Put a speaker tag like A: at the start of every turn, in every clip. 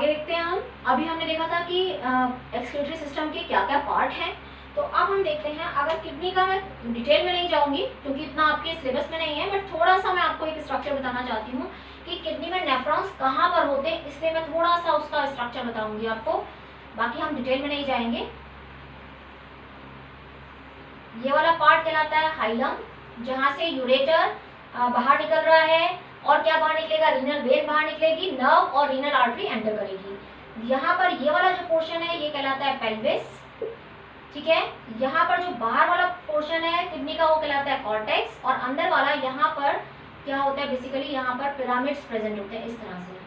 A: आगे देखते हैं हम। अभी हमने देखा था कि एक्सक्रीटरी सिस्टम के क्या क्या पार्ट हैं, तो अब हम देखते हैं, अगर किडनी का मैं डिटेल में नहीं जाऊंगी क्योंकि इतना आपके सिलेबस में नहीं है, बट थोड़ा सा मैं आपको एक स्ट्रक्चर बताना चाहती हूँ कि किडनी में नेफ्रॉन्स कहाँ पर होते हैं, इसलिए मैं थोड़ा सा उसका स्ट्रक्चर बताऊंगी आपको, बाकी हम डिटेल में नहीं जाएंगे। ये वाला पार्ट कहलाता है हाइलम, जहाँ से यूरेटर बाहर निकल रहा है, और क्या बाहर निकलेगा, रीनल वेन बाहर निकलेगी, नर्व और रीनल आर्टरी एंटर करेगी। यहाँ पर ये वाला जो पोर्शन है ये कहलाता है पेल्विस, ठीक है। यहाँ पर जो बाहर वाला पोर्शन है किडनी का वो कहलाता है कॉर्टेक्स, और अंदर वाला यहाँ पर क्या होता है, बेसिकली यहाँ पर पिरामिड्स प्रेजेंट होते हैं इस तरह से।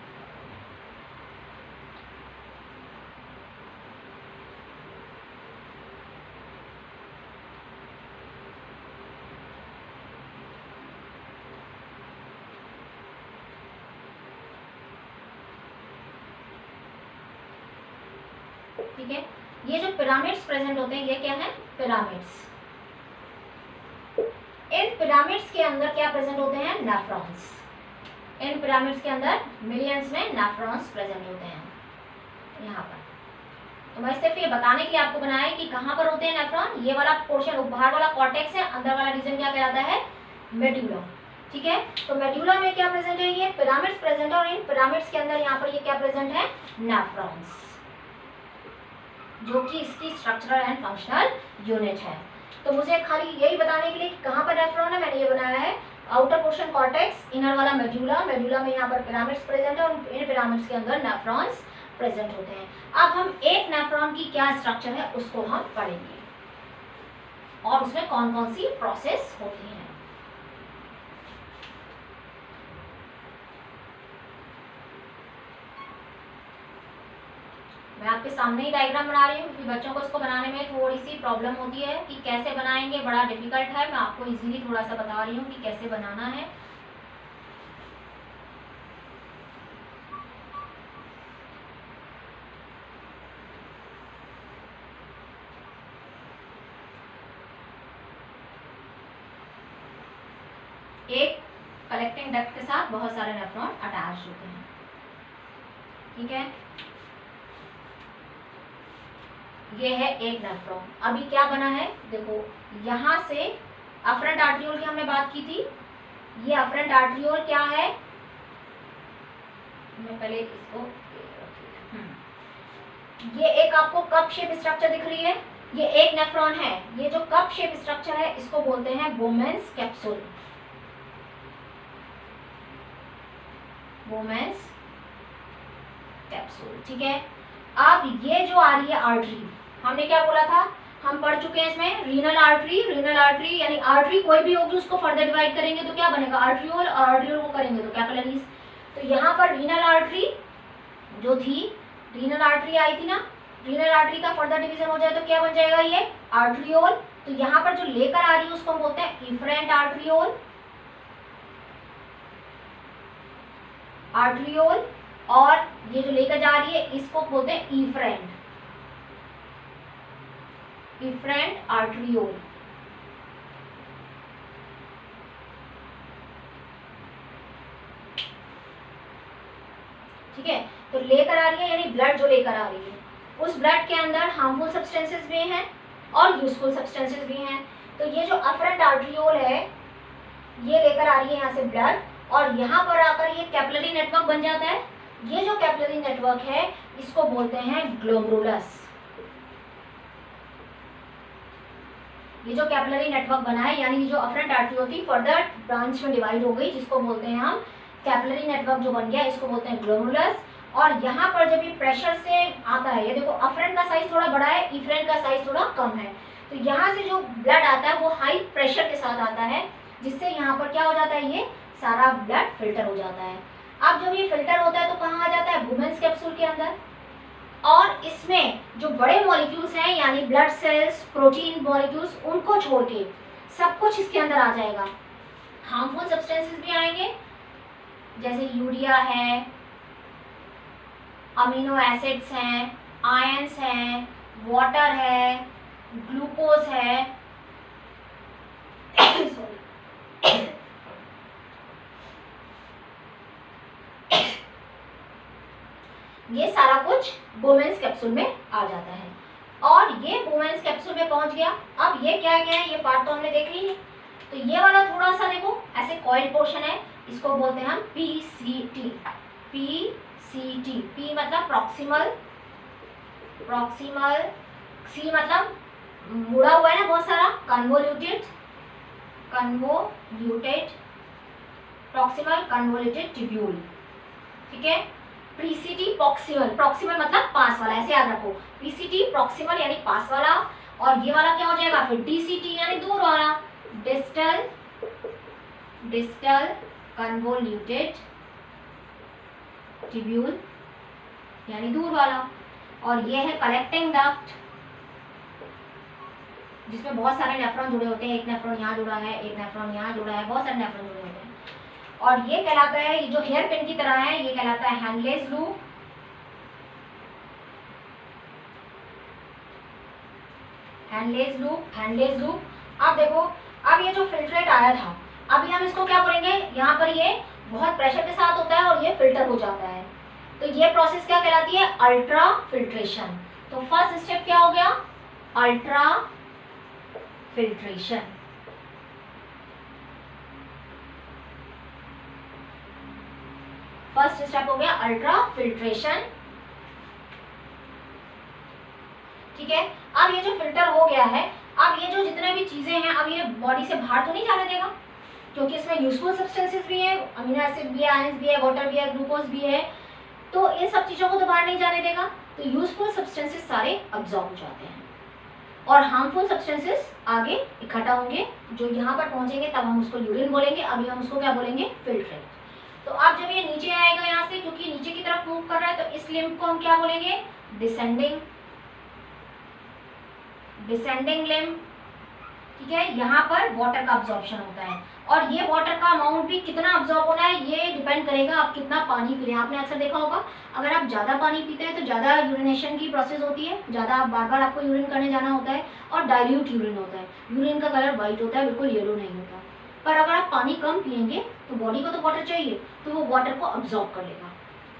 A: ठीक है, ये जो पिरामिड्स प्रेजेंट होते हैं ये क्या है, पिरामिड्स। इन पिरामिड्स के अंदर क्या प्रेजेंट होते हैं, नेफ्रॉन्स। इन पिरामिड्स के अंदर मिलियंस में नेफ्रॉन्स प्रेजेंट होते हैं यहाँ पर। तो मैं सिर्फ ये बताने के लिए आपको बनाया है कि कहाँ पर होते हैं नेफ्रॉन। ये वाला पोर्शन बाहर वाला कॉर्टेक्स है, अंदर वाला रीजन क्या कहलाता है, मेड्यूला, ठीक है। तो मेड्यूला में क्या प्रेजेंट है, ये पिरामिड्स प्रेजेंट है, और इन पिरामिड्स के अंदर यहाँ पर ये क्या प्रेजेंट है, नेफ्रॉन्स, जो कि इसकी स्ट्रक्चरल एंड फंक्शनल यूनिट है। तो मुझे खाली यही बताने के लिए कि कहाँ पर नेफ्रॉन है, मैंने ये बनाया है आउटर पोर्शन कॉर्टेक्स, इनर वाला मेड्यूला, मेड्यूला में यहाँ पर पिरामिड्स प्रेजेंट है, और इन पिरामिड्स के अंदर नेफ्रॉन्स प्रेजेंट होते हैं। अब हम एक नेफ्रॉन की क्या स्ट्रक्चर है उसको हम पढ़ेंगे, और उसमें कौन कौन सी प्रोसेस होती है। मैं आपके सामने ही डायग्राम बना रही हूँ क्योंकि बच्चों को इसको बनाने में थोड़ी सी प्रॉब्लम होती है कि कैसे बनाएंगे, बड़ा डिफिकल्ट है। मैं आपको इजीली थोड़ा सा बता रही हूँ कि कैसे बनाना है। एक कलेक्टिंग डक्ट के साथ बहुत सारे नेफ्रॉन अटैच होते हैं, ठीक है। ये है एक नेफ्रॉन। अभी क्या बना है देखो, यहाँ से अफरेंट आर्ट्रियोल की हमने बात की थी। ये अफरेंट आर्ट्रियोल क्या है, मैं पहले इसको, ये एक आपको कप शेप स्ट्रक्चर दिख रही है, ये एक नेफ्रॉन है। ये जो कप शेप स्ट्रक्चर है इसको बोलते हैं बोमेंस कैप्सूल, बोमेंस कैप्सूल, ठीक है। अब ये जो आ रही है आर्टरी, हमने क्या बोला था, हम पढ़ चुके हैं इसमें रीनल आर्टरी। रीनल आर्टरी यानी आर्टरी कोई भी होगी उसको फर्दर डिवाइड करेंगे तो क्या बनेगा, आर्ट्रियोल, और आर्ट्रियोल को करेंगे तो कैपिलरीज। तो यहाँ पर रीनल आर्टरी जो थी, रीनल आर्टरी आई थी ना, रीनल आर्टरी का फर्दर डिवीजन हो जाए तो क्या बन जाएगा, ये आर्ट्रियोल। तो यहाँ पर जो लेकर आ रही है उसको हम बोलते हैं इफरेंट आर्ट्रियोल, आर्ट्रियोल, और ये जो लेकर जा रही है इसको बोलते हैं इफरेंट, इफरेंट आर्ट्रियोल, ठीक है। तो लेकर आ रही है यानी ब्लड जो लेकर आ रही है, उस ब्लड के अंदर हार्मफुल सब्सटेंसेस भी हैं और यूजफुल सब्सटेंसेस भी हैं। तो ये जो अफरेंट आर्ट्रियोल है ये लेकर आ रही है यहाँ से ब्लड, और यहाँ पर आकर ये कैपिलरी नेटवर्क बन जाता है। ये जो कैपिलरी नेटवर्क है इसको बोलते हैं ग्लोमेरुलस। ये जो कैपिलरी नेटवर्क बना है यानी जो अफरेंट आर्ट्रियोल थी फर्दर ब्रांच में डिवाइड हो गई, जिसको बोलते हैं हम कैपिलरी नेटवर्क जो बन गया इसको बोलते हैं ग्लोमेरुलस। और यहाँ पर जब ये प्रेशर से आता है, ये देखो अफरेंट का साइज थोड़ा बड़ा है, इफरेंट का साइज थोड़ा कम है, तो यहाँ से जो ब्लड आता है वो हाई प्रेशर के साथ आता है, जिससे यहाँ पर क्या हो जाता है, ये सारा ब्लड फिल्टर हो जाता है। अब जब ये फिल्टर होता है तो कहाँ आ जाता है, वुमेन्स कैप्सूल के अंदर। और इसमें जो बड़े मॉलिक्यूल्स हैं यानी ब्लड सेल्स, प्रोटीन मॉलिक्यूल्स, उनको छोड़ के सब कुछ इसके अंदर आ जाएगा। हार्मफुल सब्सटेंसेस भी आएंगे जैसे यूरिया है, अमीनो एसिड्स हैं, आयंस हैं, वाटर है, ग्लूकोज है ये सारा कुछ बोमेंस कैप्सूल में आ जाता है। और ये बोमेंस कैप्सूल में पहुंच गया। अब ये क्या क्या है, ये पार्ट तो हमने देख ली है। तो ये वाला थोड़ा सा देखो ऐसे कॉइल पोर्शन है, इसको बोलते हैं हम पीसीटी। पीसीटी, पी मतलब प्रॉक्सिमल, प्रॉक्सिमल, सी मतलब मुड़ा हुआ है ना बहुत सारा, convoluted, convoluted, proximal convoluted tubule. ठीक है। पीसीटी प्रॉक्सिमल, प्रॉक्सिमल मतलब पास वाला, ऐसे याद रखो। पीसीटी प्रॉक्सिमल यानी पास वाला, और ये वाला क्या हो जाएगा फिर डीसीटी यानी दूर वाला, डिस्टल, डिस्टल कन्वोल्यूटेड ट्यूब्यूल यानी दूर वाला। और ये है कलेक्टिंग डक्ट, जिसमें बहुत सारे नेफ्रॉन जुड़े होते हैं। एक नेफ्रॉन यहाँ जुड़ा है, एक नेफ्रॉन यहाँ जुड़ा है, बहुत सारे नेफ्रॉन जुड़े होते हैं। और ये कहलाता है, ये जो हेयर पिन की तरह है, ये कहलाता है handless loop. Handless loop, handless loop. अब देखो, अब ये जो फिल्ट्रेट आया था, अभी हम इसको क्या बोलेंगे, यहाँ पर ये बहुत प्रेशर के साथ होता है और ये फिल्टर हो जाता है। तो ये प्रोसेस क्या कहलाती है, अल्ट्रा फिल्ट्रेशन। तो फर्स्ट स्टेप क्या हो गया, अल्ट्रा फिल्ट्रेशन। फर्स्ट स्टेप हो गया अल्ट्रा फिल्ट्रेशन। ठीक है। अब ये जो फिल्टर हो गया है, अब ये जो जितने भी चीजें हैं, अब ये बॉडी से बाहर तो नहीं जाने देगा, क्योंकि इसमें यूजफुल सब्सटेंसेस भी है, अमीनो एसिड भी है, आयंस भी है, वाटर भी है, ग्लूकोज भी है। तो इन सब चीजों को तो बाहर नहीं जाने देगा। तो यूजफुल सब्सटेंसेस सारे अब्सॉर्ब हो जाते हैं और हार्मफुल सब्सटेंसेस आगे इकट्ठा होंगे, जो यहाँ पर पहुंचेंगे तब हम उसको यूरिन बोलेंगे। अभी हम उसको क्या बोलेंगे, फिल्ट्रेट। तो अब जब ये नीचे आएगा यहाँ से, क्योंकि नीचे की तरफ मूव कर रहा है, तो इस लिम्फ को हम क्या बोलेंगे, डिसेंडिंग, डिसेंडिंग लिम्फ। ठीक है। यहाँ पर वाटर का अब्जॉर्प्शन होता है, और ये वाटर का अमाउंट भी कितना अब्जॉर्ब होना है ये डिपेंड करेगा आप कितना पानी पी रहे हैं। आपने अक्सर देखा होगा, अगर आप ज़्यादा पानी पीते हैं तो ज़्यादा यूरिनेशन की प्रोसेस होती है, ज़्यादा बार बार आपको यूरिन करने जाना होता है, और डाइल्यूट यूरिन होता है। यूरिन का कलर वाइट होता है, बिल्कुल येलो नहीं होता। पर अगर आप पानी कम पिएंगे तो बॉडी को तो वाटर चाहिए, तो वो वाटर को अब्जॉर्ब कर लेगा,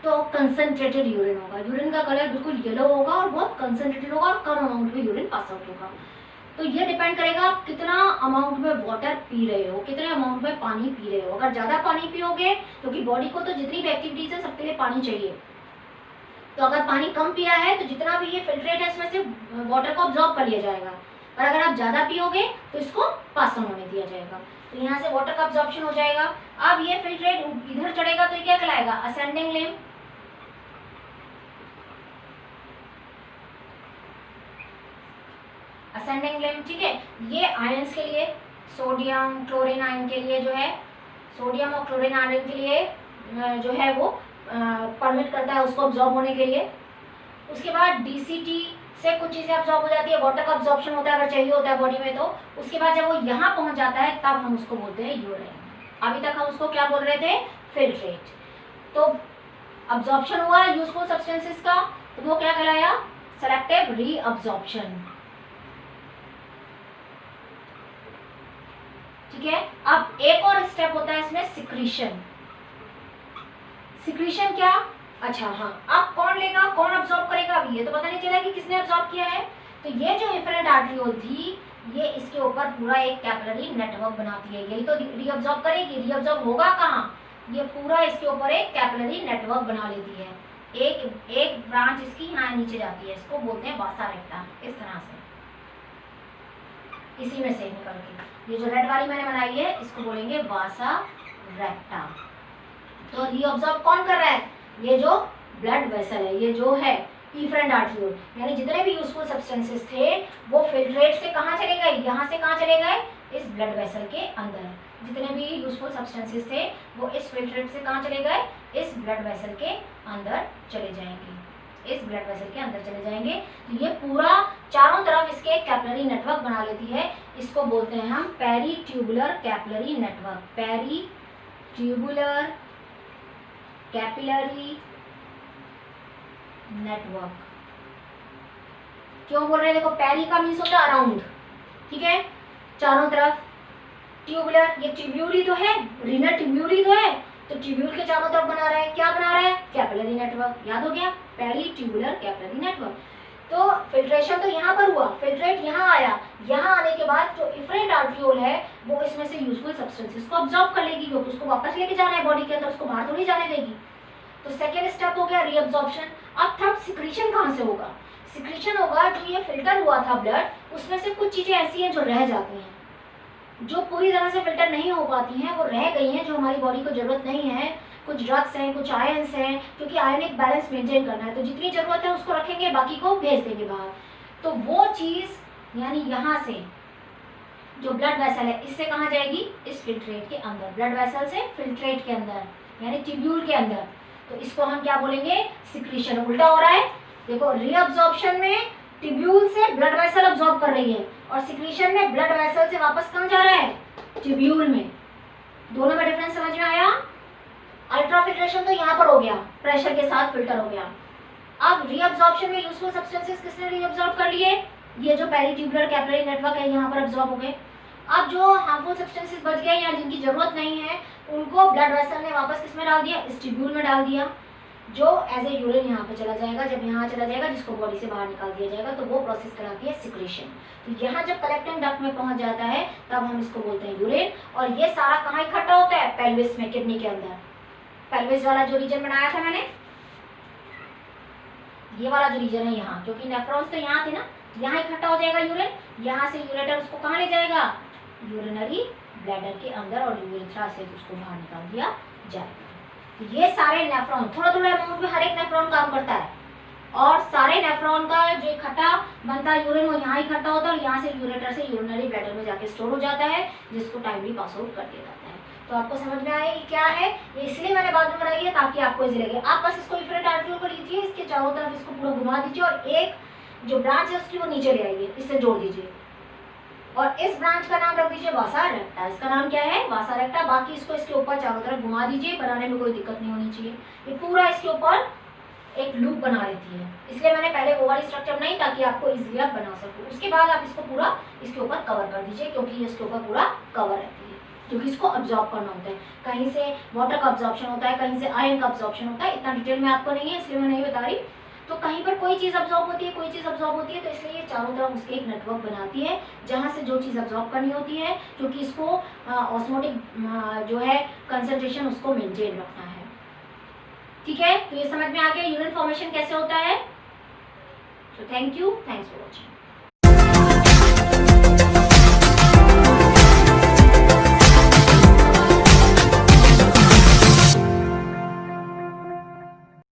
A: तो कंसनट्रेटेड यूरिन होगा। यूरिन का कलर बिल्कुल येलो होगा और बहुत कंसनट्रेटेड होगा और कम अमाउंट में यूरिन पास आउट होगा। तो ये डिपेंड करेगा आप कितना अमाउंट में वाटर पी रहे हो, कितने अमाउंट में पानी पी रहे हो। अगर ज़्यादा पानी पियोगे, क्योंकि बॉडी को तो जितनी भी एक्टिविटीज है सबके लिए पानी चाहिए, तो अगर पानी कम पिया है तो जितना भी ये फिल्ट्रेट है इसमें से वाटर को अब्जॉर्ब कर लिया जाएगा। और अगर आप ज़्यादा पियोगे तो इसको पास ऑन होने दिया जाएगा, तो यहाँ से वाटर का अब्जॉर्प्शन हो जाएगा। अब ये फिल्ट्रेट इधर चढ़ेगा तो ये क्या कहलाएगा, असेंडिंग लिम्फ। Ascending lymph. ठीक है। ये आयंस के लिए, सोडियम क्लोरीन आयन के लिए जो है, सोडियम और क्लोरीन आयन के लिए जो है वो परमिट करता है उसको अब्जॉर्ब होने के लिए। उसके बाद डीसीटी से कुछ चीज़ें अब्जॉर्ब हो जाती है, वाटर का अब्जॉर्प्शन होता है अगर चाहिए होता है बॉडी में। तो उसके बाद जब वो यहाँ पहुँच जाता है तब हम उसको बोलते हैं यूरिन। अभी तक हम उसको क्या बोल रहे थे, फिल्ट्रेट। तो अब्जॉर्प्शन हुआ यूजफुल सब्सटेंसेस का, तो वो क्या कहलाया, सेलेक्टिव रीअब्जॉर्प्शन। ठीक है। अब एक और स्टेप होता है इसमें, सिक्रीशन। सिक्रीशन क्या, अच्छा हाँ, अब कौन लेगा, कौन अब्सॉर्ब करेगा, अभी ये तो पता नहीं चला कि किसने अब्सॉर्ब किया है। तो ये जो एफरेंट आर्टरियोल थी, ये इसके ऊपर पूरा एक कैपिलरी नेटवर्क बनाती है, यही तो रीअब्सॉर्ब करेगी। रीअब्सॉर्ब होगा कहाँ, ये पूरा इसके ऊपर एक कैपिलरी नेटवर्क बना लेती है। एक ब्रांच इसकी यहाँ नीचे जाती है, इसको बोलते हैं वासा रेक्टा। इस तरह से इसी में से निकल के ये जो रेड वाली मैंने बनाई है इसको बोलेंगे वासा रेक्टा। तो रीअब्सॉर्ब कौन कर रहा है, ये जो ब्लड वेसल है, ये जो है इफरेंट आर्टरियोल, यानी जितने भी यूजफुल सब्सटेंसेस थे वो फिल्ट्रेट से कहाँ चले गए, यहाँ से कहाँ चले गए, इस ब्लड वेसल के अंदर। जितने भी यूजफुल सब्सटेंसेस थे वो इस फिल्ट्रेट से कहाँ चले गए, इस ब्लड वेसल के अंदर चले जाएंगे, इस ब्लड वेसल के अंदर चले जाएंगे। तो ये पूरा चारों तरफ इसके एक कैपिलरी नेटवर्क बना लेती है। इसको बोलते हैं हम peritubular capillary network. Peritubular capillary network क्यों बोल रहे हैं, देखो पेरी का मीन्स होता है अराउंड, ठीक है, चारों तरफ। ट्यूबुलर, ये ट्यूब्यूल ही तो है, रीनल ट्यूब्यूल ही तो है, तो ट्यूब्यूल के चारों तरफ बना रहा है, क्या बना रहा है, कैपिलरी नेटवर्क। याद हो गया। Peritubular capillary network. तो फिल्ट्रेशन तो यहाँ पर हुआ, फिल्ट्रेट यहाँ आया, यहाँ आने के बाद जो इफरेंट आर्ट्रियोल है वो इसमें से यूजफुल सब्सटेंसेस को अब्जॉर्ब कर लेगी, क्योंकि उसको वापस लेके जाना है बॉडी के अंदर, उसको बाहर थोड़ी जाने देगी। तो सेकेंड स्टेप हो गया रीअब्जॉर्प्शन। अब थर्ड सिक्रीशन कहाँ से होगा? सिक्रीशन होगा जो ये फिल्टर हुआ था ब्लड, उसमें से कुछ चीजें ऐसी हैं जो रह जाती हैं, जो पूरी तरह से फिल्टर नहीं हो पाती हैं, वो रह गई हैं, जो हमारी बॉडी को जरूरत नहीं है। कुछ ड्रग्स हैं, कुछ आयंस हैं, क्योंकि आयनिक बैलेंस मेंटेन करना है, तो जितनी जरूरत है उसको रखेंगे, बाकी को भेज देंगे बाहर। तो वो चीज यानी यहाँ से जो ब्लड वेसल है इससे कहाँ जाएगी? इस फिल्ट्रेट के अंदर, ब्लड वेसल से फिल्ट्रेट के अंदर यानी ट्यूब्यूल के अंदर। तो इसको हम क्या बोलेंगे? सिक्रीशन। उल्टा हो रहा है, देखो रीअब्जॉर्प्शन में ट्यूब्यूल से ब्लड वेसल अब्सॉर्ब कर रही है, और सिक्रीशन में ब्लड वेसल से वापस कहाँ जा रहा है? ट्यूब्यूल में। दोनों में डिफरेंस समझ में आया? अल्ट्राफिल्ट्रेशन तो यहाँ पर हो गया, प्रेशर के साथ फिल्टर हो गया। अब रीअब्जॉर्प्शन में यूजफुल सब्सटेंसेस किसने रीअब्सॉर्ब कर लिए? ये जो पेरिट्यूबुलर कैपिलरी नेटवर्क है यहाँ पर अब्सॉर्ब हो गए। अब जो हार्मफुल सब्सटेंसेस बच गए या जिनकी जरूरत नहीं है, उनको ब्लड वेसल ने वापस किसमें डाल दिया? इस ट्यूब्यूल में डाल दिया, जो एज ए यूरिन यहाँ पे चला जाएगा। जब यहाँ चला जाएगा, जिसको बॉडी से बाहर निकाल दिया जाएगा, तो वो प्रोसेस कहलाती है सिक्रीशन। तो यहाँ जब कलेक्टिंग डक्ट में पहुंच जाता है तब हम इसको बोलते हैं यूरिन। और ये सारा कहाँ इकट्ठा होता है? पेल्विस में, किडनी के अंदर। पेल्विस वाला जो रीजन बनाया था मैंने, ये वाला जो रीजन है यहाँ, क्योंकि नेफ्रॉन्स तो यहाँ थे ना, यहाँ इकट्ठा हो जाएगा यूरिन। यहाँ से यूरेटर उसको कहाँ ले जाएगा? यूरिनरी ब्लैडर के अंदर, और यूरेथ्रा से उसको बाहर निकाल दिया जाएगा। ये सारे नेफ्रॉन, थोड़ा थोड़ा अमाउंट में हर एक नेफ्रॉन काम करता है, और सारे नेफ्रॉन का जो इकट्ठा बनता है यूरिन, वो यहाँ इकट्ठा होता है, और यहाँ से यूरेटर से यूरिनरी ब्लैडर में जाके स्टोर हो जाता है, जिसको टाइमली पास आउट कर दिया जाता है। तो आपको समझ में आया ये क्या है? ये इसलिए मैंने बाद में बनाई है ताकि आपको इजी लगे। आप बस इसको इफरेंट आर्ट्रियोल को लीजिए, इसके चारों तरफ इसको पूरा घुमा दीजिए, और एक जो ब्रांच है उसकी वो नीचे ले आइए, इससे जोड़ दीजिए, और इस ब्रांच का नाम रख दीजिए वासा रेक्टा। इसका नाम क्या है? वासा रेक्टा। बाकी इसको इसके ऊपर चारों तरफ घुमा दीजिए, बनाने में कोई दिक्कत नहीं होनी चाहिए। ये पूरा इसके ऊपर एक लूप बना लेती है, इसलिए मैंने पहले वो वाली स्ट्रक्चर बनाई ताकि आपको इजीली आप बना सको। उसके बाद आप इसको पूरा इसके ऊपर कवर कर दीजिए, क्योंकि ये इसके ऊपर पूरा कवर रहती है, क्योंकि इसको अब्जॉर्ब करना होता है। कहीं से वाटर का अब्जॉर्प्शन होता है, कहीं से आयरन का अब्जॉर्प्शन होता है। इतना डिटेल में आपको नहीं है, इसलिए मैं नहीं बता रही। तो कहीं पर कोई चीज़ अब्जॉर्ब होती है, कोई चीज़ अब्जॉर्ब होती है, तो इसलिए ये चारों तरफ उसके एक नेटवर्क बनाती है, जहाँ से जो चीज़ अब्जॉर्ब करनी होती है, क्योंकि इसको ऑस्मोटिक जो है कंसंट्रेशन उसको मेंटेन रखना है। ठीक है, तो ये समझ में आ गया यूरिन फॉर्मेशन कैसे होता है। तो thank you, thanks for watching.